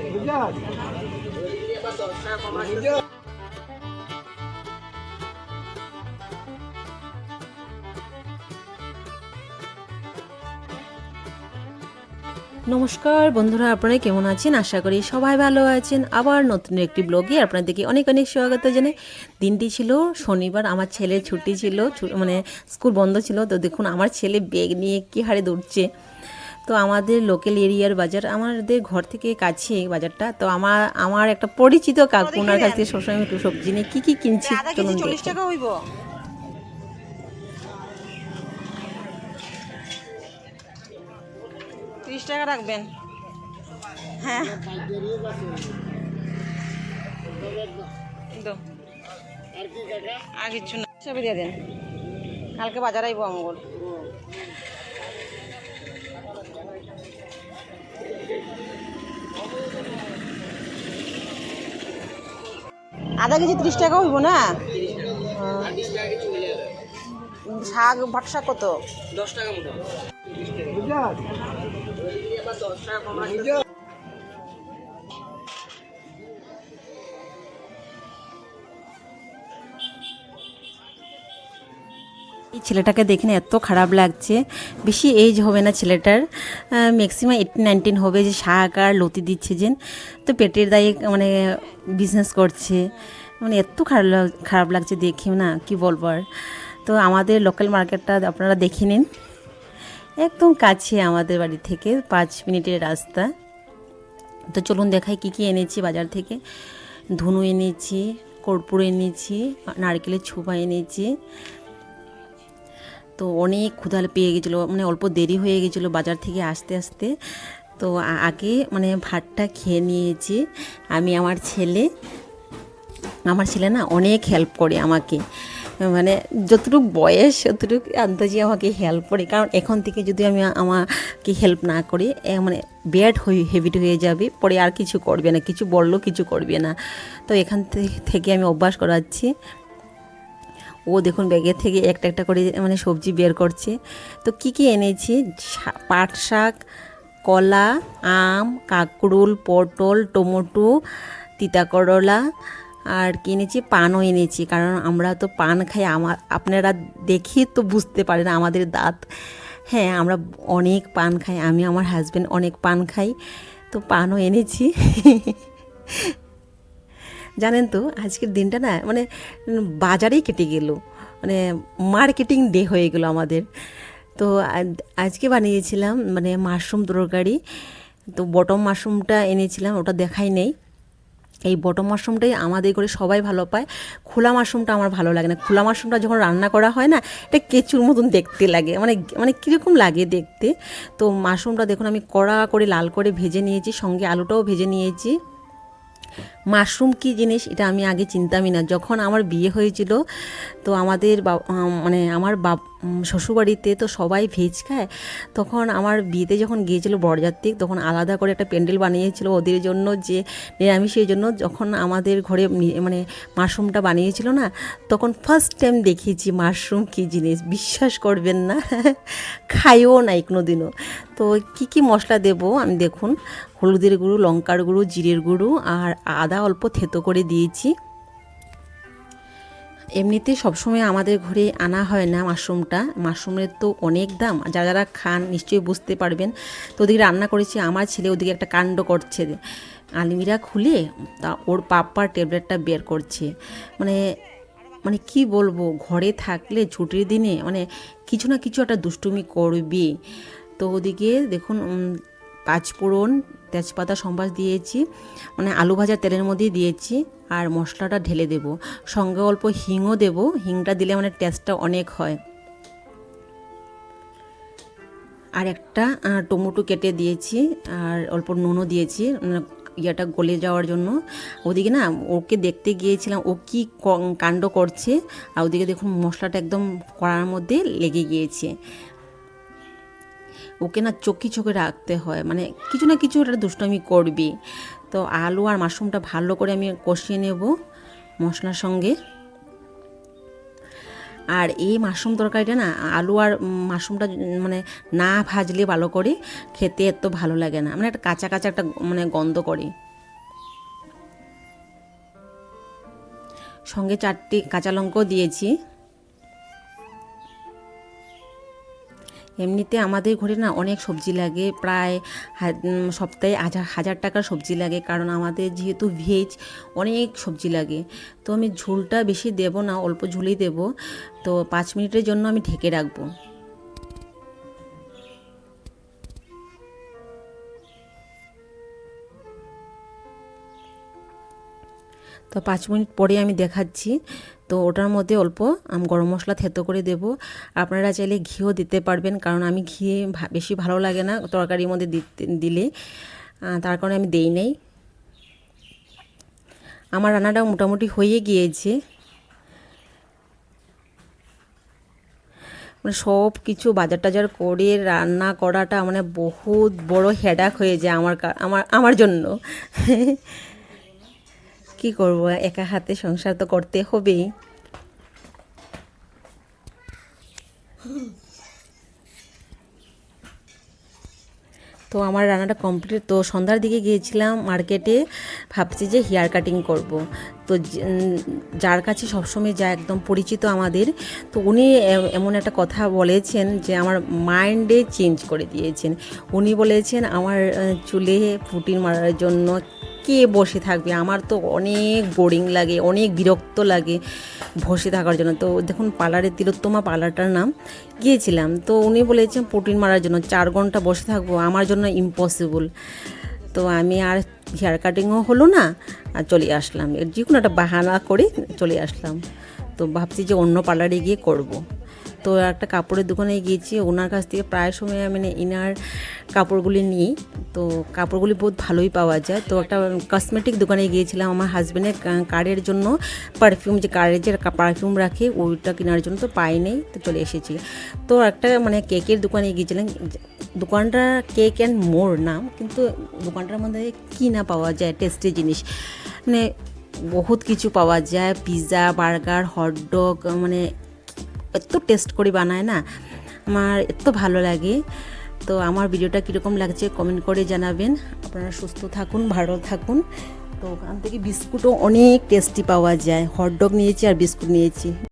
নমস্কার বন্ধুরা, আপনারা কেমন আছেন? আশা করি সবাই ভালো আছেন। আবার নতুন একটি ব্লগে আপনাদেরকে অনেক অনেক স্বাগত জানাই। দিনটি ছিল শনিবার, আমার ছেলের ছুটি ছিল, মানে স্কুল বন্ধ ছিল। তো দেখুন আমার ছেলে ব্যাগ নিয়ে কী হারে দৌড়ছে। তো আমাদের লোকাল এরিয়ার বাজার, আমাদের ঘর থেকে কাছে বাজারটা। তো আমার একটা পরিচিত কাকু, ওনার কাছ থেকে সবসময় একটু সবজি নিয়ে কী কী কিনছি চলুন দেখি। 40 টাকা হইব। 30 টাকা রাখবেন। হ্যাঁ আর কিছু না, হিসাবে দিয়ে দেন। কালকে বাজার আইব আঙ্গুর। আধা কেজি 30 টাকা হইব না? শাক, ভাট শাক কত? 10 টাকা মুঠো। এই ছেলেটাকে দেখে না এত খারাপ লাগছে। বেশি এজ হবে না ছেলেটার, ম্যাক্সিমাম 18-19 হবে। যে শাক আর লতি দিচ্ছে যেন, তো পেটের দায়ে মানে বিজনেস করছে। মানে এত খারাপ লাগছে দেখে না, কি বলবো আর। তো আমাদের লোকাল মার্কেটটা আপনারা দেখে নিন, একদম কাছে আমাদের বাড়ি থেকে 5 মিনিটের রাস্তা। তো চলুন দেখাই কি কি এনেছি বাজার থেকে। ধুনু এনেছি, কর্পূর এনেছি, নারকেলের ছোপা এনেছি। তো অনেক ক্ষুধা পেয়ে গেছিলো, মানে অল্প দেরি হয়ে গেছিলো বাজার থেকে আসতে আসতে। তো আগে মানে ভাতটা খেয়ে নিয়েছি আমি। আমার ছেলে না অনেক হেল্প করে আমাকে, মানে যতটুকু বয়স ততটুকু আন্দাজি আমাকে হেল্প করে। কারণ এখন থেকে যদি আমি আমাকে হেল্প না করি, মানে ব্যাড হ্যাবিট হয়ে যাবে, পরে আর কিছু করবে না, কিছু বললেও কিছু করবে না। তো এখান থেকে আমি অভ্যাস করাচ্ছি। ও দেখুন ব্যাগের থেকে একটা একটা করে মানে সবজি বের করছে। তো কি কি এনেছি, পাট শাক, কলা, আম, কাঁকরোল, পটল, টমেটো, তিতা করলা, আর কি এনেছি, পানও এনেছি। কারণ আমরা তো পান খাই, আপনারা দেখি তো বুঝতে পারেন আমাদের দাঁত। হ্যাঁ, আমরা অনেক পান খাই, আমি আমার হাজব্যান্ড অনেক পান খাই। তো পানও এনেছি। জানেন তো আজকের দিনটা না মানে বাজারেই কেটে গেল, মানে মার্কেটিং ডে হয়ে গেল আমাদের। তো আজকে বানিয়েছিলাম মানে মাশরুম তরকারি। তো বটম মাশরুমটা এনেছিলাম, ওটা দেখাই নেই। এই বটম মাশরুমটাই আমাদের করে সবাই ভালো পায়, খোলা মাশরুমটা আমার ভালো লাগে না। খোলা মাশরুমটা যখন রান্না করা হয় না, এটা কেঁচুর মতন দেখতে লাগে, মানে কীরকম লাগে দেখতে। তো মাশরুমটা দেখুন আমি কড়া করে লাল করে ভেজে নিয়েছি, সঙ্গে আলুটাও ভেজে নিয়েছি। মাশরুম কী জিনিস এটা আমি আগে চিনতামই না। যখন আমার বিয়ে হয়েছিল, তো আমাদের মানে আমার শ্বশুরবাড়িতে তো সবাই ভেজ খায়। তখন আমার বিয়েতে যখন গিয়েছিল বরযাত্রী, তখন আলাদা করে একটা প্যান্ডেল বানিয়েছিল ওদের জন্য, যে নিরামিষের জন্য। যখন আমাদের ঘরে মানে মাশরুমটা বানিয়েছিল না, তখন ফার্স্ট টাইম দেখেছি মাশরুম কী জিনিস। বিশ্বাস করবেন না, খাইও নাই কোনো দিনও। তো কি কি মশলা দেব আমি দেখুন, হলুদের গুঁড়ো, লঙ্কার গুঁড়ো, জিরের গুঁড়ো আর আদা অল্প থেতো করে দিয়েছি। এমনিতে সবসময় আমাদের ঘরে আনা হয় না মাশরুমটা, মাশরুমের তো অনেক দাম, যারা যারা খান নিশ্চয়ই বুঝতে পারবেন। তো ওদিকে রান্না করেছি, আমার ছেলে ওদিকে একটা কাণ্ড করছে, আলমিরা খুলে তা ওর পাপ্পার ট্যাবলেটটা বের করছে। মানে মানে কি বলবো, ঘরে থাকলে ছুটির দিনে মানে কিছু না কিছু একটা দুষ্টুমি করবে। তো ওদিকে দেখুন পাঁচফোড়ন, তেজপাতা, সম্বাস দিয়েছি, মানে আলু ভাজা তেলের মধ্যে দিয়েছি। আর মশলাটা ঢেলে দেব, সঙ্গে অল্প হিংও দেব। হিংটা দিলে মানে টেস্টটা অনেক হয়। আর একটা টমেটো কেটে দিয়েছি, আর অল্প নুনও দিয়েছি ইয়েটা গলে যাওয়ার জন্য। ওদিকে না ওকে দেখতে গিয়েছিলাম ও কি কাণ্ড করছে, আর ওদিকে দেখুন মশলাটা একদম কড়ার মধ্যে লেগে গিয়েছে। ওকে না চোখে রাখতে হয়, মানে কিছু না কিছু একটা দুষ্টুমি করবি। তো আলু আর মাশরুমটা ভালো করে আমি কষিয়ে নেব মশলার সঙ্গে। আর এই মাশরুম তরকারিটা না আলু আর মাশরুমটা মানে না ভাজলে ভালো করে খেতে এত ভালো লাগে না, মানে একটা কাঁচা কাঁচা একটা মানে গন্ধ করে। সঙ্গে 4টি কাঁচা লঙ্কাও দিয়েছি। এমনিতে আমাদের ঘরে না অনেক সবজি লাগে, প্রায় সপ্তাহে 1000 টাকার সবজি লাগে, কারণ আমাদের যেহেতু ভেজ অনেক সবজি লাগে। তো আমি ঝোলটা বেশি দেব না, অল্প ঝোলই দেব। তো 5 মিনিটের জন্য আমি ঢেকে রাখবো। তো 5 মিনিট পরে আমি দেখাচ্ছি। তো ওটার মধ্যে অল্প গরম মশলা থেতো করে দেব। আপনারা চাইলে ঘিও দিতে পারবেন, কারণ আমি ঘি বেশি ভালো লাগে না তরকারির মধ্যে দিলে, তার কারণে আমি দেই নাই। আমার রান্নাটা মোটামুটি হয়ে গিয়েছে। মানে সব কিছু বাজার টাজার করে রান্না করাটা মানে বহুত বড় হেডেক হয়ে যায় আমার জন্য। কি করব, একা হাতে সংসার তো করতে হবেই। তো আমার রান্নাটা কমপ্লিট। তো সন্ধ্যার দিকে গিয়েছিলাম মার্কেটে, ভাবছি যে হেয়ার কাটিং করব। তো যার কাছে সবসময় যা একদম পরিচিত আমাদের, তো উনি এমন একটা কথা বলেছেন যে আমার মাইন্ডে চেঞ্জ করে দিয়েছেন। উনি বলেছেন আমার চুলে পুটিন মারার জন্য কে বসে থাকবে, আমার তো অনেক বোরিং লাগে, অনেক বিরক্ত লাগে বসে থাকার জন্য। তো দেখুন পার্লারে, তিলোত্তমা পার্লারটার নাম, গিয়েছিলাম। তো উনি বলেছেন পুটিন মারার জন্য 4 ঘন্টা বসে থাকবো, আমার জন্য ইম্পসিবল। তো আমি আর হেয়ার কাটিংও হলো না, আর চলে আসলাম, যে কোনো একটা বাহানা করে চলে আসলাম। তো ভাবছি যে অন্য পার্লারে গিয়ে করব। তো একটা কাপড়ের দোকানে গিয়েছি, ওনার কাছ থেকে প্রায় সময় মানে ইনার কাপড়গুলি নিই। তো কাপড়গুলি বহুত ভালোই পাওয়া যায়। তো একটা কসমেটিক দোকানে গিয়েছিলাম আমার হাজব্যান্ডের কারের জন্য, পারফিউম, যে কারের যে পারফিউম রাখে ওইটা কেনার জন্য। তো পাই নেই, তো চলে এসেছি। তো একটা মানে কেকের দোকানে গিয়েছিলাম, দোকানটা কেক অ্যান্ড মোর নাম, কিন্তু দোকানটার মধ্যে কী না পাওয়া যায় টেস্টি জিনিস, মানে বহুত কিছু পাওয়া যায়, পিৎজা, বার্গার, হটডগ, মানে এত টেস্ট করে বানায় না, আমার এত ভালো লাগে। তো আমার ভিডিওটা কীরকম লাগছে কমেন্ট করে জানাবেন। আপনারা সুস্থ থাকুন, ভালো থাকুন। তো ওখান থেকে বিস্কুটও অনেক টেস্টি পাওয়া যায়, হটডগ নিয়েছি আর বিস্কুট নিয়েছি।